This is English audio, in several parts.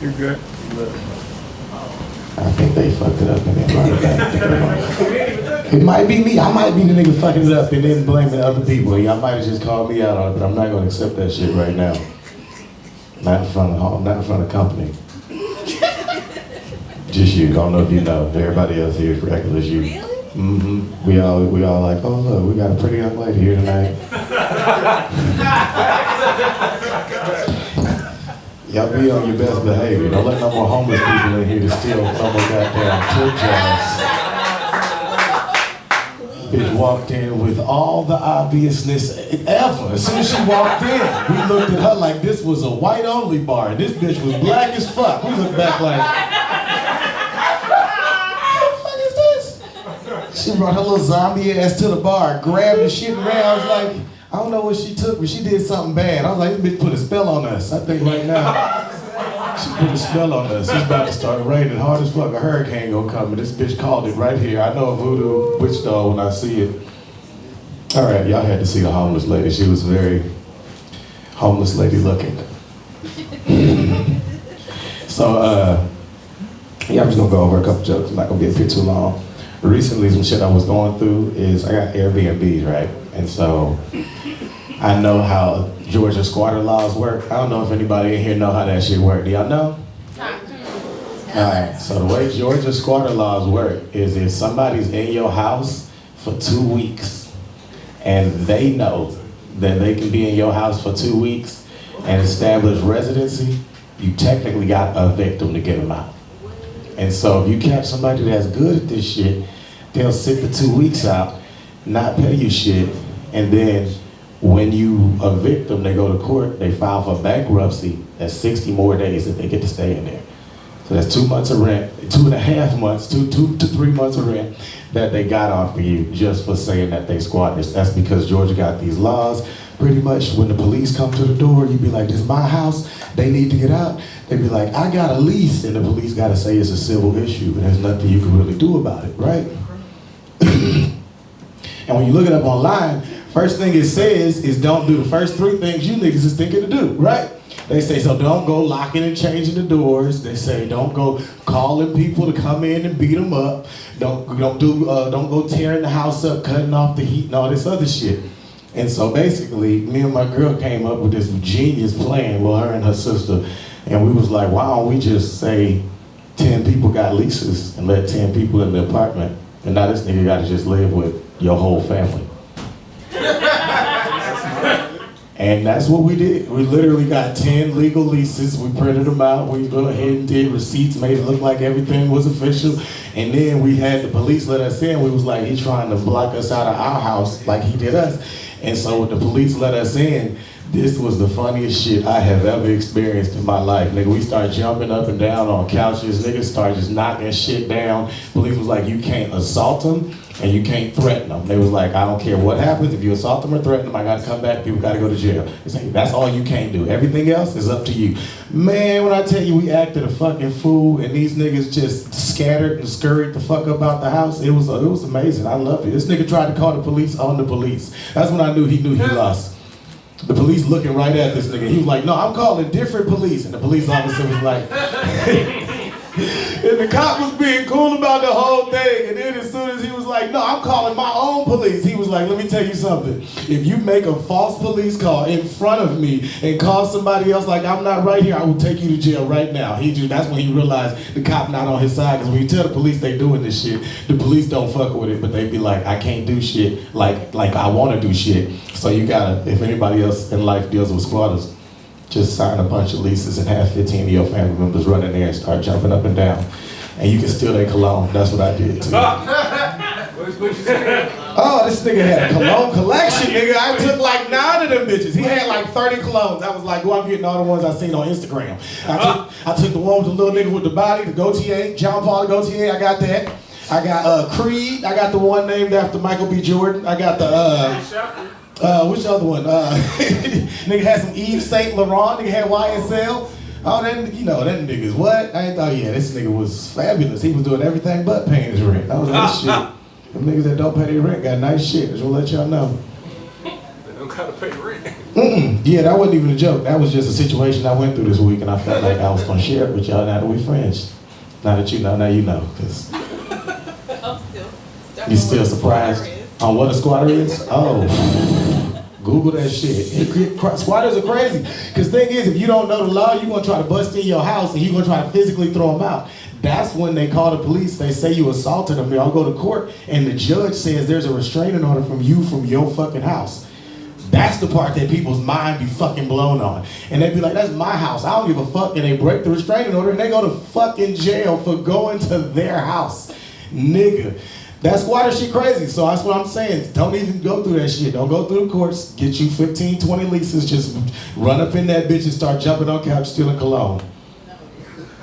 You're good. I think they fucked it up and then brought it back. It might be me. I might be the nigga fucking it up and then blaming other people. Y'all might have just called me out on it, but I'm not gonna accept that shit right now. Not in front of company. Just you. Don't know if you know. Everybody else here is regular as you. Really? Mm-hmm. We all like, oh look, we got a pretty young lady here tonight. Y'all be on your best behavior. Don't let no more homeless people in here to steal no more goddamn tip jars. Bitch walked in with all the obviousness ever. As soon as she walked in, we looked at her like this was a white-only bar. And this bitch was black as fuck. We looked back like, what the fuck is this? She brought her little zombie ass to the bar, grabbed the shit and ran. I was like, I don't know what she took, but she did something bad. I was like, this bitch put a spell on us. I think right now, she put a spell on us. It's about to start raining hard as fuck. A hurricane gonna come, and this bitch called it right here. I know a voodoo witch doll when I see it. All right, y'all had to see the homeless lady. She was very homeless lady looking. So, yeah, I'm just gonna go over a couple jokes. I'm not gonna be a bit too long. Recently, some shit I was going through is I got Airbnbs, right? And so I know how Georgia squatter laws work. I don't know if anybody in here know how that shit work. Do y'all know? Alright, so the way Georgia squatter laws work is if somebody's in your house for 2 weeks and they know that they can be in your house for 2 weeks and establish residency, you technically got a victim to get them out. And so if you catch somebody that's good at this shit, they'll sit the 2 weeks out, not pay you shit, and then when you evict them, they go to court, they file for bankruptcy. That's 60 more days that they get to stay in there. So that's 2 months of rent, 2.5 months, 2 to 3 months of rent that they got off of you just for saying that they squatters. That's because Georgia got these laws. Pretty much when the police come to the door, you be like, this is my house, they need to get out. They be like, I got a lease, and the police gotta say it's a civil issue, and there's nothing you can really do about it, right? And when you look it up online, first thing it says is don't do the first 3 things you niggas is thinking to do, right? They say, so don't go locking and changing the doors. They say, don't go calling people to come in and beat them up. Don't go tearing the house up, cutting off the heat and all this other shit. And so basically, me and my girl came up with this genius plan, well, her and her sister, and we was like, why don't we just say 10 people got leases and let 10 people in the apartment, and now this nigga gotta just live with your whole family. And that's what we did. We literally got 10 legal leases. We printed them out. We went ahead and did receipts, made it look like everything was official. And then we had the police let us in. We was like, he's trying to block us out of our house like he did us. And so when the police let us in, this was the funniest shit I have ever experienced in my life. Nigga, we started jumping up and down on couches. Niggas started just knocking shit down. Police was like, you can't assault them and you can't threaten them. They was like, I don't care what happens. If you assault them or threaten them, I gotta come back. People gotta go to jail. It's like, that's all you can't do. Everything else is up to you. Man, when I tell you we acted a fucking fool and these niggas just scattered and scurried the fuck up out the house, it was amazing. I loved it. This nigga tried to call the police on the police. That's when I knew he lost. The police looking right at this nigga. He was like, no, I'm calling different police. And the police officer was like, and the cop was being cool about the whole thing. And then as soon as he was like, no, I'm calling my own police. He was like, let me tell you something. If you make a false police call in front of me and call somebody else like I'm not right here, I will take you to jail right now. That's when he realized the cop not on his side. Because when you tell the police they doing this shit, the police don't fuck with it, but they be like, I can't do shit like I want to do shit. So you gotta, if anybody else in life deals with squatters, just sign a bunch of leases and have 15 of your family members run in there and start jumping up and down. And you can steal their cologne. That's what I did too. Oh, this nigga had a cologne collection, nigga. I took like 9 of them bitches. He had like 30 colognes. I was like, well, I'm getting all the ones I seen on Instagram. I took the one with the little nigga with the body, the Gaultier, John Paul Gaultier, I got that. I got Creed, I got the one named after Michael B. Jordan. I got the, which other one? Nigga had some Yves Saint Laurent. Nigga had YSL. Oh, that, you know, that nigga's what? I thought, yeah, this nigga was fabulous. He was doing everything but paying his rent. That was nice shit. Them niggas that don't pay their rent got nice shit. Just wanna let y'all know. They don't gotta pay rent. Yeah, that wasn't even a joke. That was just a situation I went through this week, and I felt like I was gonna share it with y'all now that we friends. Now that you know, now you know. Cause you still surprised on what a squatter is? Oh, Google that shit. Squatters are crazy. Cause thing is, if you don't know the law, you gonna try to bust in your house and you gonna try to physically throw them out. That's when they call the police. They say you assaulted them. Y'all go to court, and the judge says there's a restraining order from you from your fucking house. That's the part that people's mind be fucking blown on. And they be like, that's my house. I don't give a fuck. And they break the restraining order and they go to fucking jail for going to their house. Nigga. That squatter shit crazy. So that's what I'm saying. Don't even go through that shit. Don't go through the courts. Get you 15, 20 leases. Just run up in that bitch and start jumping on couch stealing cologne.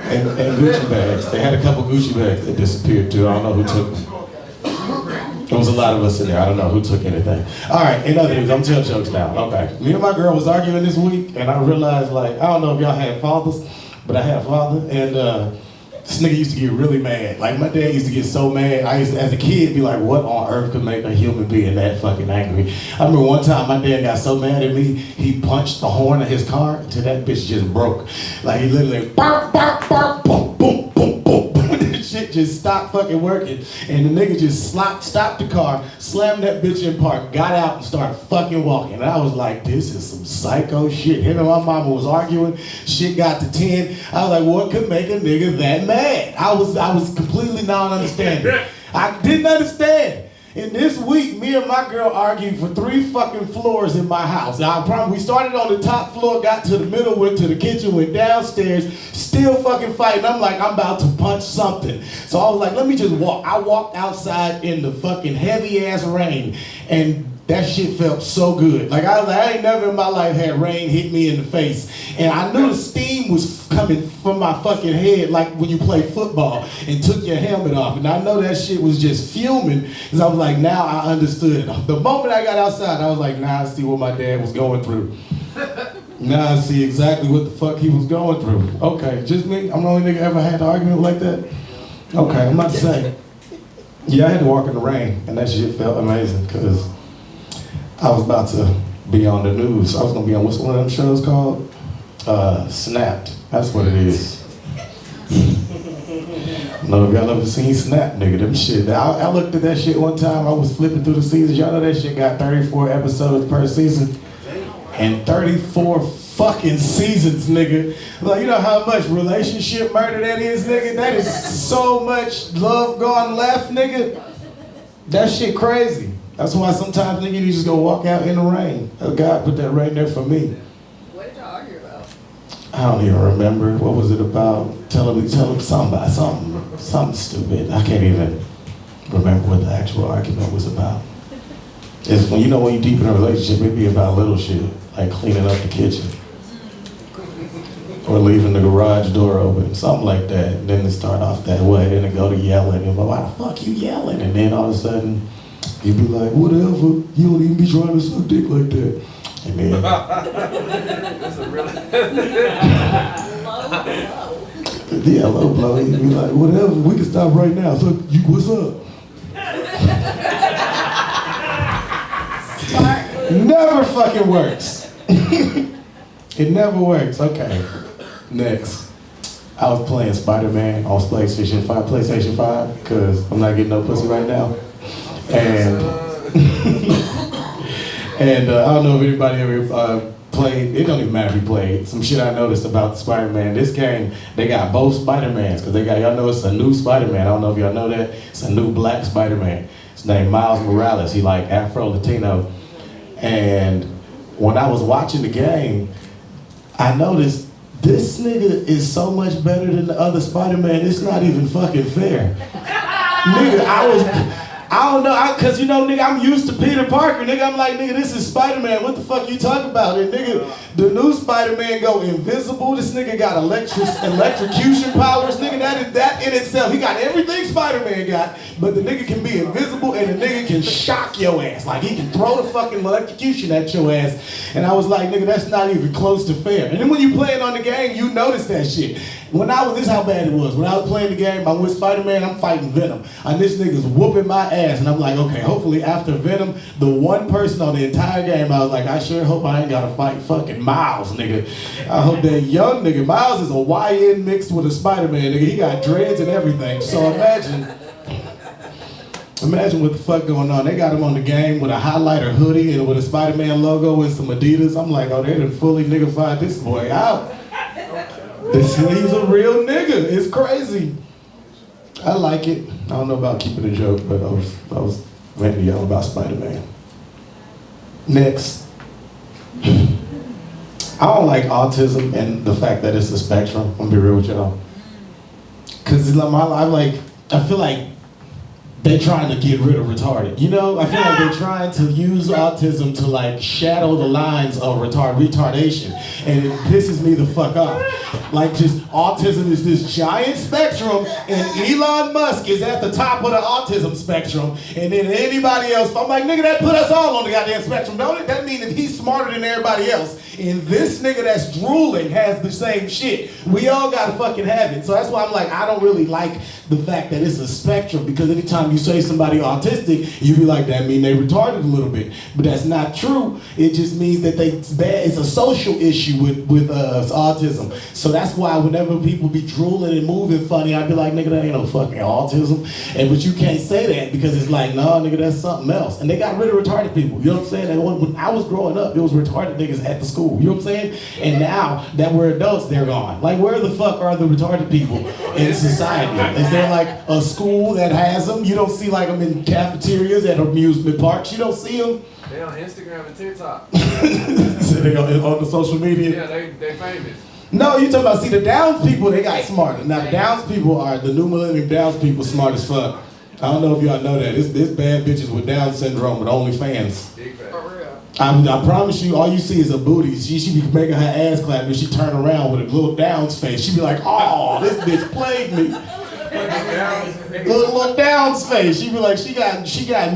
And Gucci bags. They had a couple Gucci bags that disappeared too. I don't know who took them. There was a lot of us in there. I don't know who took anything. All right, in other news, I'm telling jokes now. Okay. Me and my girl was arguing this week, and I realized, like, I don't know if y'all had fathers, but I had a father, and this nigga used to get really mad. Like, my dad used to get so mad. I used to, as a kid, be like, what on earth could make a human being that fucking angry? I remember one time my dad got so mad at me, he punched the horn of his car until that bitch just broke. Like, he literally, bark, bark, bark, boom, boom, boom, boom. Shit just stopped fucking working, and the nigga just stopped the car, slammed that bitch in park, got out and started fucking walking. And I was like, this is some psycho shit. Him and my mama was arguing, shit got to 10. I was like, what could make a nigga that mad? I was completely non-understanding. I didn't understand. And this week, me and my girl argued for 3 fucking floors in my house. Now, I promise, we started on the top floor, got to the middle, went to the kitchen, went downstairs, still fucking fighting. I'm like, I'm about to punch something. So I was like, let me just walk. I walked outside in the fucking heavy ass rain, and that shit felt so good. Like, I was like, I ain't never in my life had rain hit me in the face. And I knew the steam was coming from my fucking head, like when you play football and took your helmet off. And I know that shit was just fuming, because I was like, now I understood. The moment I got outside, I was like, now I see what my dad was going through. Now I see exactly what the fuck he was going through. Okay, just me? I'm the only nigga ever had an argument like that? Okay, I'm about to say. Yeah, I had to walk in the rain, and that shit felt amazing, because I was about to be on the news. I was gonna be on, what's one of them shows called? Snapped. That's what it is. I don't know if y'all ever seen Snap, nigga, them shit. I looked at that shit one time, I was flipping through the seasons. Y'all know that shit got 34 episodes per season? And 34 fucking seasons, nigga. Like, you know how much relationship murder that is, nigga? That is so much love gone left, nigga. That shit crazy. That's why sometimes, nigga, you just go walk out in the rain. God put that rain there for me. What did y'all argue about? I don't even remember. What was it about? Tell him something stupid. I can't even remember what the actual argument was about. It's when when you deep in a relationship, it be about little shit, like cleaning up the kitchen. Or leaving the garage door open, something like that. And then it start off that way, then it go to yelling, and why the fuck you yelling? And then all of a sudden, you be like, whatever, you don't even be trying to suck dick like that. And then, That's a really yeah, low blow. You be like, whatever, we can stop right now. So, what's up? Never fucking works. It never works. Okay. Next. I was playing Spider-Man on PlayStation 5, because I'm not getting no pussy right now. And I don't know if anybody ever played, it don't even matter if you played, some shit I noticed about Spider-Man. This game, they got both Spider-Mans, because y'all know it's a new Spider-Man. I don't know if y'all know that. It's a new black Spider-Man. His name Miles Morales. He like Afro-Latino. And when I was watching the game, I noticed this nigga is so much better than the other Spider-Man, it's not even fucking fair. Nigga, I don't know, cause nigga, I'm used to Peter Parker, nigga. I'm like, nigga, this is Spider-Man. What the fuck you talking about? And nigga, the new Spider-Man go invisible. This nigga got electrocution powers, nigga. That in itself, he got everything Spider-Man got, but the nigga can be invisible and the nigga can shock your ass. Like, he can throw the fucking electrocution at your ass. And I was like, nigga, that's not even close to fair. And then when you playing on the game, you notice that shit. this is how bad it was. When I was playing the game, I'm with Spider-Man, I'm fighting Venom. And this nigga's whooping my ass. And I'm like, okay, hopefully after Venom, the one person on the entire game, I was like, I sure hope I ain't gotta fight fucking Miles, nigga. I hope that young nigga, Miles is a YN mixed with a Spider-Man, nigga. He got dreads and everything. So imagine what the fuck going on. They got him on the game with a highlighter hoodie and with a Spider-Man logo and some Adidas. I'm like, oh, they done fully niggified this boy out. He's a real nigga. It's crazy. I like it. I don't know about keeping a joke, but I was venting to y'all about Spider-Man. Next. I don't like autism and the fact that it's a spectrum. I'm gonna be real with y'all. Cause in my life, I feel like they're trying to get rid of retarded. You know, I feel like they're trying to use autism to like shadow the lines of retardation. And it pisses me the fuck off. Like just autism is this giant spectrum and Elon Musk is at the top of the autism spectrum. And then anybody else, I'm like, nigga, that put us all on the goddamn spectrum, don't it? That means if he's smarter than everybody else and this nigga that's drooling has the same shit, we all gotta fucking have it. So that's why I'm like, I don't really like the fact that it's a spectrum, because anytime you say somebody autistic, you be like, that mean they retarded a little bit. But that's not true. It just means that it's bad. It's a social issue with autism. So that's why whenever people be drooling and moving funny, I be like, nigga, that ain't no fucking autism. But you can't say that because it's like, nah, nigga, that's something else. And they got rid of retarded people. You know what I'm saying? And when I was growing up, it was retarded niggas at the school. You know what I'm saying? And now that we're adults, they're gone. Like, where the fuck are the retarded people in society? Is there like a school that has them? You don't see like them in cafeterias at amusement parks. You don't see them. They on Instagram and TikTok. So they on the social media. Yeah, they famous. No, you talking about, see, the Downs people, they got smarter. Now the Downs people are, the new millennium Downs people, smart as fuck. I don't know if y'all know that. It's bad bitches with Down syndrome with OnlyFans. Big fat. For real. I promise you, all you see is a booty. She be making her ass clap and she turn around with a little Downs face. She be like, oh, this bitch played me. Little Downs face. She be like, she got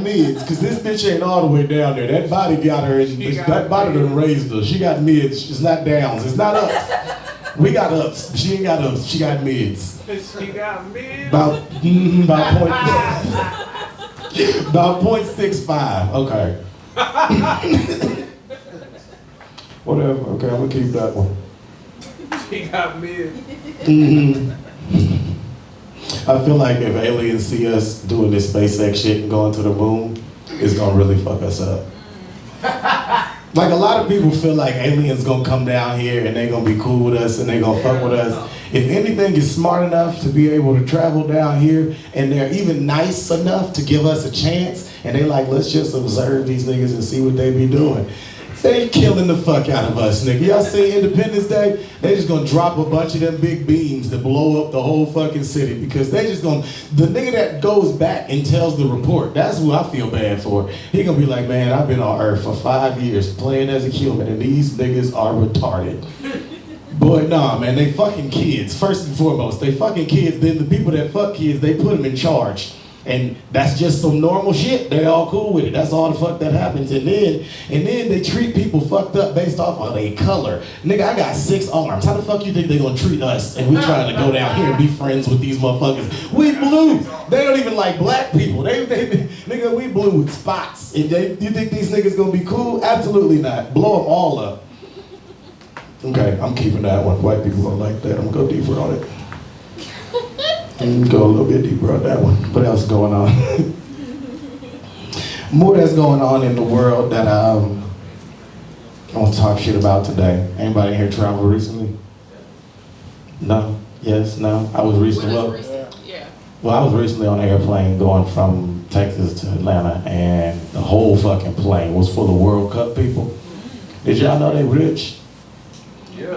mids, cause this bitch ain't all the way down there. That body got her, that body done raised her. She got mids. It's not Downs. It's not ups. We got ups. She ain't got ups. She got mids. She got mids. About 0.65. Okay. Whatever. Okay, I'm gonna keep that one. She got mids. I feel like if aliens see us doing this SpaceX shit and going to the moon, it's gonna really fuck us up. Like, a lot of people feel like aliens gonna come down here and they gonna be cool with us and they gonna fuck with us. If anything is smart enough to be able to travel down here and they're even nice enough to give us a chance and they like, let's just observe these niggas and see what they be doing, they killing the fuck out of us, nigga. Y'all see Independence Day? They just gonna drop a bunch of them big beams that blow up the whole fucking city because they just gonna, the nigga that goes back and tells the report, that's who I feel bad for. He gonna be like, man, I've been on Earth for 5 years playing as a human and these niggas are retarded. Boy, nah, man, they fucking kids. First and foremost, they fucking kids. Then the people that fuck kids, they put them in charge. And that's just some normal shit. They all cool with it. That's all the fuck that happens. And then they treat people fucked up based off of their color. Nigga, I got 6 arms. How the fuck you think they gonna treat us? And we trying to go down here and be friends with these motherfuckers. We blue. They don't even like black people. Nigga, we blue with spots. And you think these niggas gonna be cool? Absolutely not. Blow them all up. Okay, I'm keeping that one. White people don't like that. I'm gonna go deeper on it. Go a little bit deeper on that one. What else is going on? More that's going on in the world that I want to talk shit about today. Anybody here travel recently? No? Yes? No? I was recently, well, I was recently on an airplane going from Texas to Atlanta, and the whole fucking plane was full of World Cup people. Did y'all know they rich?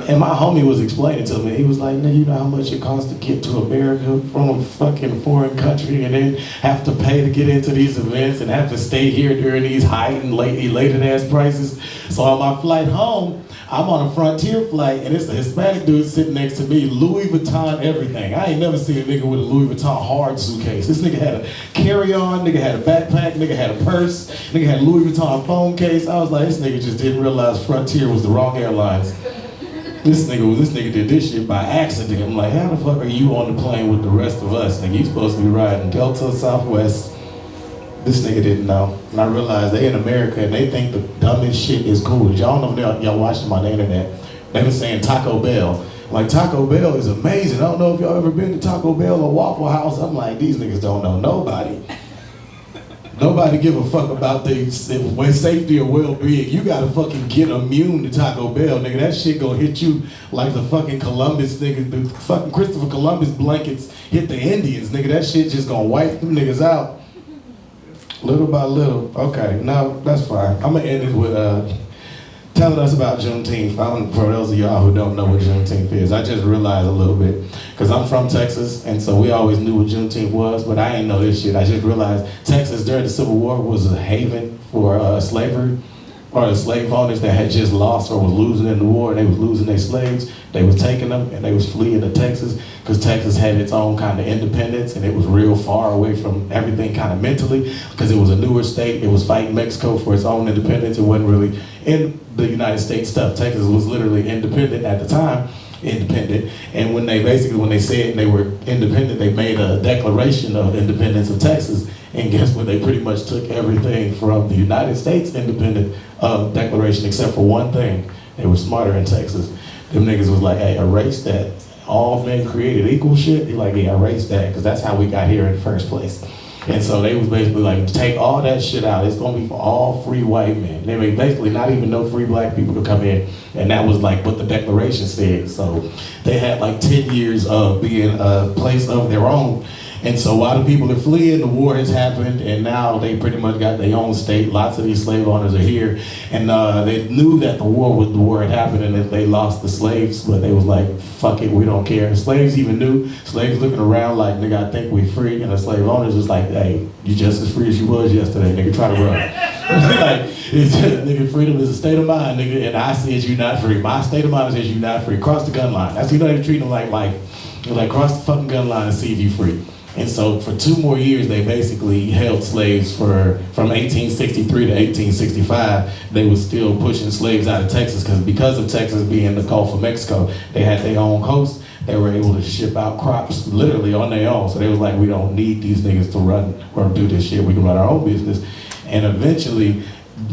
And my homie was explaining to me, he was like, nigga, you know how much it costs to get to America from a fucking foreign country and then have to pay to get into these events and have to stay here during these heightened, elated ass prices. So on my flight home, I'm on a Frontier flight and it's a Hispanic dude sitting next to me, Louis Vuitton everything. I ain't never seen a nigga with a Louis Vuitton hard suitcase. This nigga had a carry-on, nigga had a backpack, nigga had a purse, nigga had a Louis Vuitton phone case. I was like, this nigga just didn't realize Frontier was the wrong airlines. This nigga did this shit by accident. I'm like, how the fuck are you on the plane with the rest of us? Nigga, you supposed to be riding Delta, Southwest. This nigga didn't know. And I realized they in America and they think the dumbest shit is cool. Y'all know y'all watch them on the internet. They been saying Taco Bell. Like, Taco Bell is amazing. I don't know if y'all ever been to Taco Bell or Waffle House. I'm like, these niggas don't know nobody. Nobody give a fuck about their safety or well-being. You gotta fucking get immune to Taco Bell, nigga. That shit gonna hit you like the fucking Columbus, nigga. The fucking Christopher Columbus blankets hit the Indians, nigga. That shit just gonna wipe them niggas out. Little by little. Okay, no, that's fine. I'm gonna end it with telling us about Juneteenth. For those of y'all who don't know what Juneteenth is, I just realized a little bit, because I'm from Texas, and so we always knew what Juneteenth was, but I ain't know this shit. I just realized Texas during the Civil War was a haven for slavery, or the slave owners that had just lost or was losing in the war, and they was losing their slaves. They was taking them, and they was fleeing to Texas, because Texas had its own kind of independence, and it was real far away from everything kind of mentally, because it was a newer state. It was fighting Mexico for its own independence. It wasn't really in the United States stuff. Texas was literally independent at the time, and when they said they were independent, they made a declaration of independence of Texas, and guess what? They pretty much took everything from the United States independent declaration except for one thing. They were smarter in Texas. Them niggas was like, hey, erase that. All men created equal shit. They like, yeah, erase that, because that's how we got here in the first place. And so they was basically like, take all that shit out. It's gonna be for all free white men. They made basically not even no free black people to come in. And that was like what the declaration said. So they had like 10 years of being a place of their own. And so while the people are fleeing, the war has happened, and now they pretty much got their own state. Lots of these slave owners are here, and they knew that the war had happened, and that they lost the slaves, but they was like, fuck it, we don't care. Slaves even knew. Slaves looking around like, nigga, I think we free, and the slave owners was like, hey, you just as free as you was yesterday, nigga, try to run. Like, nigga, freedom is a state of mind, nigga, and I said you not free. My state of mind says you not free. Cross the gun line. That's, you know, they treat them like life. They're like, cross the fucking gun line and see if you free. And so for 2 more years, they basically held slaves from 1863 to 1865. They were still pushing slaves out of Texas, because of Texas being the Gulf of Mexico, they had their own coast. They were able to ship out crops literally on their own. So they was like, we don't need these niggas to run or do this shit. We can run our own business. And eventually,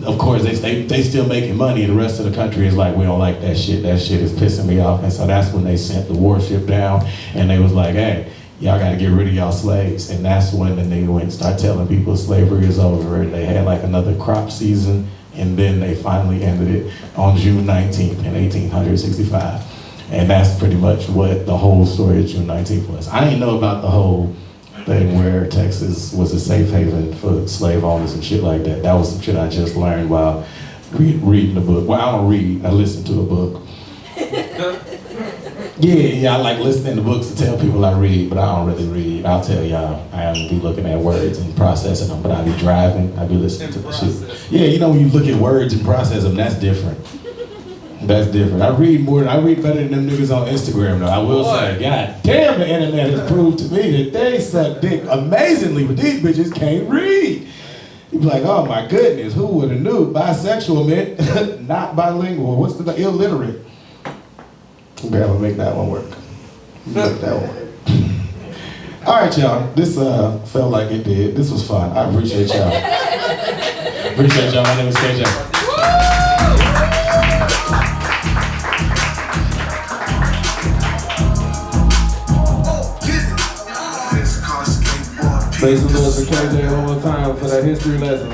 of course, they still making money, and the rest of the country is like, we don't like that shit. That shit is pissing me off. And so that's when they sent the warship down, and they was like, hey, y'all gotta get rid of y'all slaves. And that's when the nigga went and started telling people slavery is over. And they had like another crop season, and then they finally ended it on June 19th in 1865. And that's pretty much what the whole story of June 19th was. I didn't know about the whole thing where Texas was a safe haven for slave owners and shit like that. That was some shit I just learned while reading the book. Well, I don't read, I listen to a book. Yeah, I like listening to books to tell people I read, but I don't really read. I'll tell y'all, I be looking at words and processing them, but I be driving, I be listening to the shit. Yeah, you know when you look at words and process them, that's different. That's different. I read better than them niggas on Instagram though, I will say. God damn, the internet has proved to me that they suck dick amazingly, but these bitches can't read. You be like, oh my goodness, who would have knew? Bisexual meant not bilingual. What's the illiterate? We're gonna make that one work. Make that one work. All right, y'all. This felt like it did. This was fun. I appreciate y'all. Appreciate y'all. My name is KJ. Praise the Lord for KJ one more time for that history lesson.